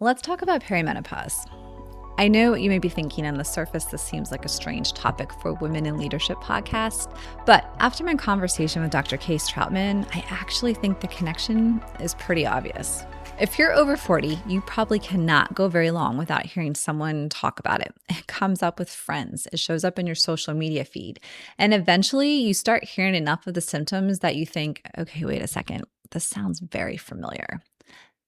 Let's talk about perimenopause. I know you may be thinking on the surface this seems like a strange topic for a Women in Leadership podcast, but after my conversation with Dr. Caissa Troutman, I actually think the connection is pretty obvious. If you're over 40, you probably cannot go very long without hearing someone talk about it. It comes up with friends, it shows up in your social media feed, and eventually you start hearing enough of the symptoms that you think, okay, wait a second, this sounds very familiar.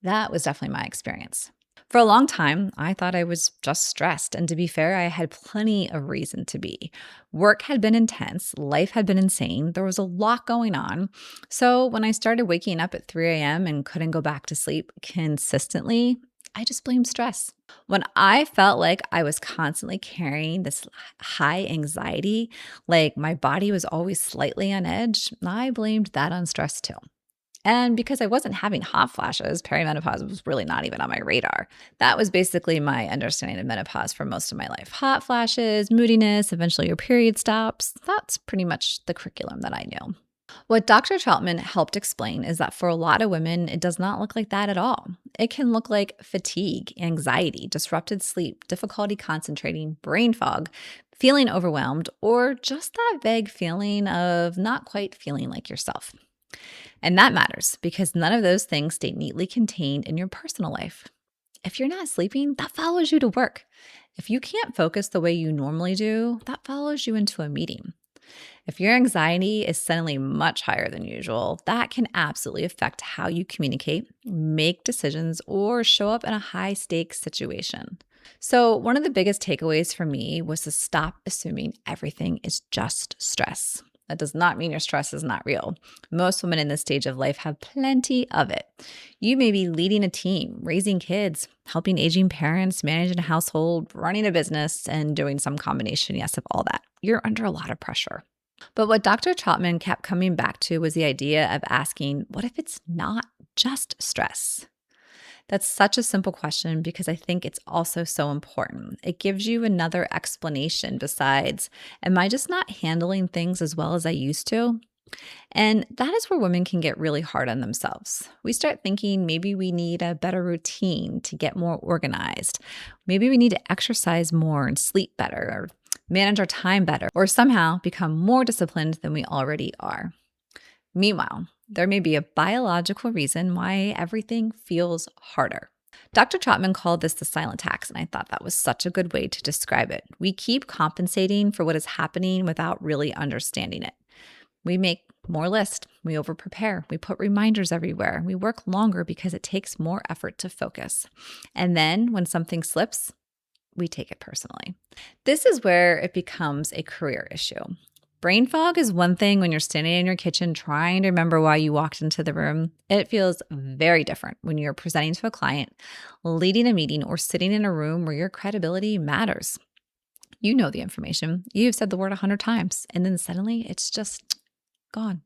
That was definitely my experience. For a long time, I thought I was just stressed. And to be fair, I had plenty of reason to be. Work had been intense, life had been insane, there was a lot going on. So when I started waking up at 3 a.m. and couldn't go back to sleep consistently, I just blamed stress. When I felt like I was constantly carrying this high anxiety, like my body was always slightly on edge, I blamed that on stress too. And because I wasn't having hot flashes, perimenopause was really not even on my radar. That was basically my understanding of menopause for most of my life. Hot flashes, moodiness, eventually your period stops. That's pretty much the curriculum that I knew. What Dr. Troutman helped explain is that for a lot of women, it does not look like that at all. It can look like fatigue, anxiety, disrupted sleep, difficulty concentrating, brain fog, feeling overwhelmed, or just that vague feeling of not quite feeling like yourself. And that matters because none of those things stay neatly contained in your personal life. If you're not sleeping, that follows you to work. If you can't focus the way you normally do, that follows you into a meeting. If your anxiety is suddenly much higher than usual, that can absolutely affect how you communicate, make decisions, or show up in a high-stakes situation. So one of the biggest takeaways for me was to stop assuming everything is just stress. That does not mean your stress is not real. Most women in this stage of life have plenty of it. You may be leading a team, raising kids, helping aging parents, managing a household, running a business, and doing some combination, yes, of all that. You're under a lot of pressure. But what Dr. Troutman kept coming back to was the idea of asking, what if it's not just stress? That's such a simple question because I think it's also so important. It gives you another explanation besides, am I just not handling things as well as I used to? And that is where women can get really hard on themselves. We start thinking maybe we need a better routine to get more organized. Maybe we need to exercise more and sleep better or manage our time better or somehow become more disciplined than we already are. Meanwhile, there may be a biological reason why everything feels harder. Dr. Troutman called this the silent tax, and I thought that was such a good way to describe it. We keep compensating for what is happening without really understanding it. We make more lists, we overprepare, we put reminders everywhere, we work longer because it takes more effort to focus. And then when something slips, we take it personally. This is where it becomes a career issue. Brain fog is one thing when you're standing in your kitchen trying to remember why you walked into the room. It feels very different when you're presenting to a client, leading a meeting, or sitting in a room where your credibility matters. You know the information. You've said the word 100 times, and then suddenly it's just gone.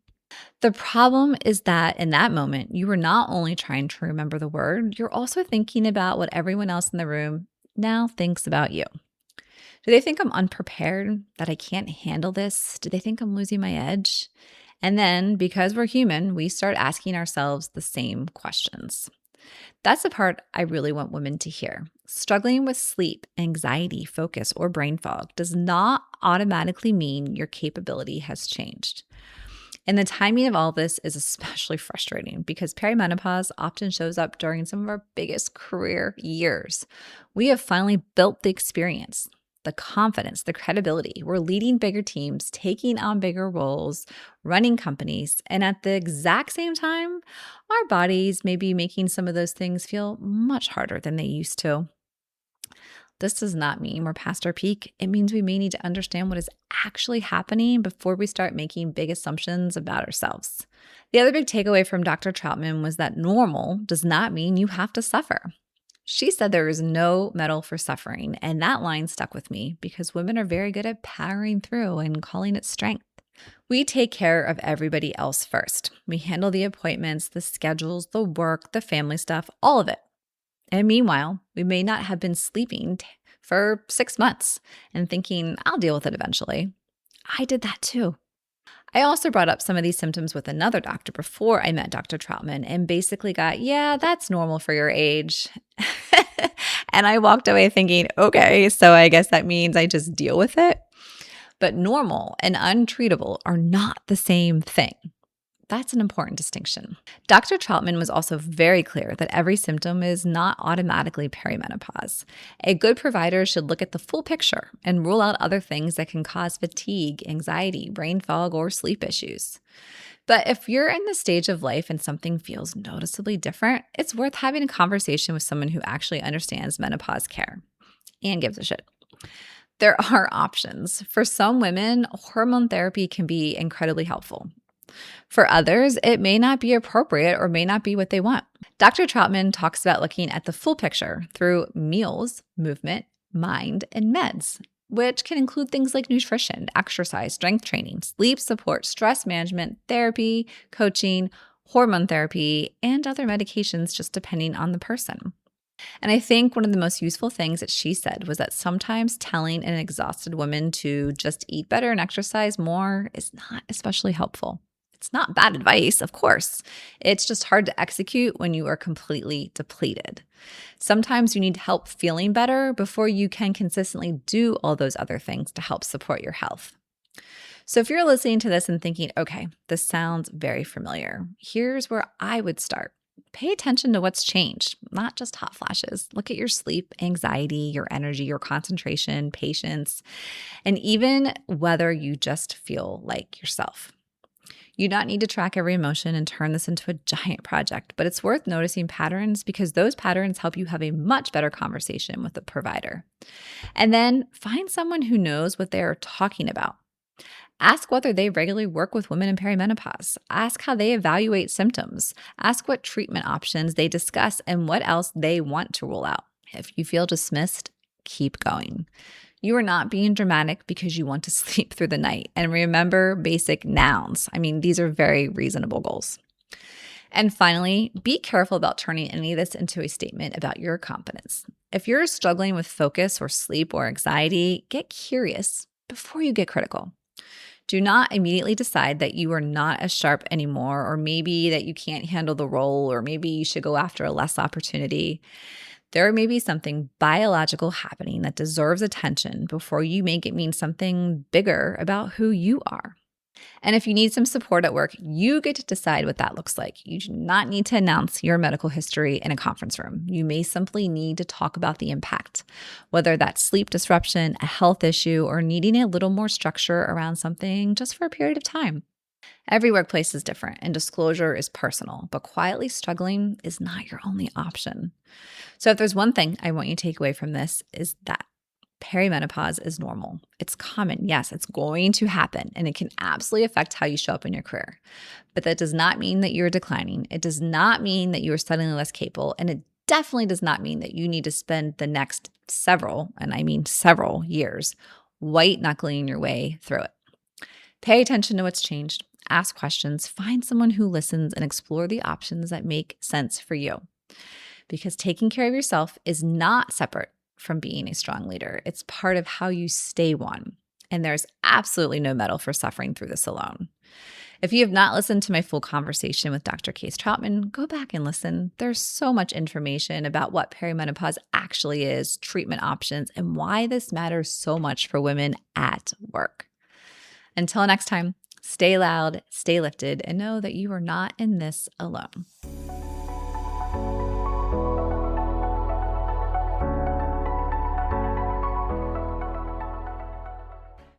The problem is that in that moment, you were not only trying to remember the word, you're also thinking about what everyone else in the room now thinks about you. Do they think I'm unprepared, that I can't handle this? Do they think I'm losing my edge? And then, because we're human, we start asking ourselves the same questions. That's the part I really want women to hear. Struggling with sleep, anxiety, focus, or brain fog does not automatically mean your capability has changed. And the timing of all this is especially frustrating because perimenopause often shows up during some of our biggest career years. We have finally built the experience, the confidence, the credibility. We're leading bigger teams, taking on bigger roles, running companies, and at the exact same time, our bodies may be making some of those things feel much harder than they used to. This does not mean we're past our peak. It means we may need to understand what is actually happening before we start making big assumptions about ourselves. The other big takeaway from Dr. Troutman was that normal does not mean you have to suffer. She said there is no medal for suffering, and that line stuck with me because women are very good at powering through and calling it strength. We take care of everybody else first. We handle the appointments, the schedules, the work, the family stuff, all of it. And meanwhile, we may not have been sleeping for 6 months and thinking, I'll deal with it eventually. I did that too. I also brought up some of these symptoms with another doctor before I met Dr. Troutman and basically got, yeah, that's normal for your age. And I walked away thinking, okay, so I guess that means I just deal with it. But normal and untreatable are not the same thing. That's an important distinction. Dr. Troutman was also very clear that every symptom is not automatically perimenopause. A good provider should look at the full picture and rule out other things that can cause fatigue, anxiety, brain fog, or sleep issues. But if you're in the stage of life and something feels noticeably different, it's worth having a conversation with someone who actually understands menopause care and gives a shit. There are options. For some women, hormone therapy can be incredibly helpful. For others, it may not be appropriate or may not be what they want. Dr. Troutman talks about looking at the full picture through meals, movement, mind, and meds, which can include things like nutrition, exercise, strength training, sleep support, stress management, therapy, coaching, hormone therapy, and other medications just depending on the person. And I think one of the most useful things that she said was that sometimes telling an exhausted woman to just eat better and exercise more is not especially helpful. It's not bad advice, of course. It's just hard to execute when you are completely depleted. Sometimes you need help feeling better before you can consistently do all those other things to help support your health. So if you're listening to this and thinking, okay, this sounds very familiar, here's where I would start. Pay attention to what's changed, not just hot flashes. Look at your sleep, anxiety, your energy, your concentration, patience, and even whether you just feel like yourself. You do not need to track every emotion and turn this into a giant project, but it's worth noticing patterns because those patterns help you have a much better conversation with the provider. And then find someone who knows what they're talking about. Ask whether they regularly work with women in perimenopause. Ask how they evaluate symptoms. Ask what treatment options they discuss and what else they want to rule out. If you feel dismissed, keep going. You are not being dramatic because you want to sleep through the night. And remember basic nouns. These are very reasonable goals. And finally, be careful about turning any of this into a statement about your competence. If you're struggling with focus or sleep or anxiety, get curious before you get critical. Do not immediately decide that you are not as sharp anymore, or maybe that you can't handle the role, or maybe you should go after a less opportunity. There may be something biological happening that deserves attention before you make it mean something bigger about who you are. And if you need some support at work, you get to decide what that looks like. You do not need to announce your medical history in a conference room. You may simply need to talk about the impact, whether that's sleep disruption, a health issue, or needing a little more structure around something just for a period of time. Every workplace is different and disclosure is personal, but quietly struggling is not your only option. So if there's one thing I want you to take away from this is that perimenopause is normal. It's common. Yes, it's going to happen, and it can absolutely affect how you show up in your career. But that does not mean that you're declining. It does not mean that you are suddenly less capable, and it definitely does not mean that you need to spend the next several, and I mean several years, white-knuckling your way through it. Pay attention to what's changed. Ask questions. Find someone who listens and explore the options that make sense for you. Because taking care of yourself is not separate from being a strong leader. It's part of how you stay one. And there's absolutely no medal for suffering through this alone. If you have not listened to my full conversation with Dr. Caissa Troutman, go back and listen. There's so much information about what perimenopause actually is, treatment options, and why this matters so much for women at work. Until next time, stay loud, stay lifted, and know that you are not in this alone.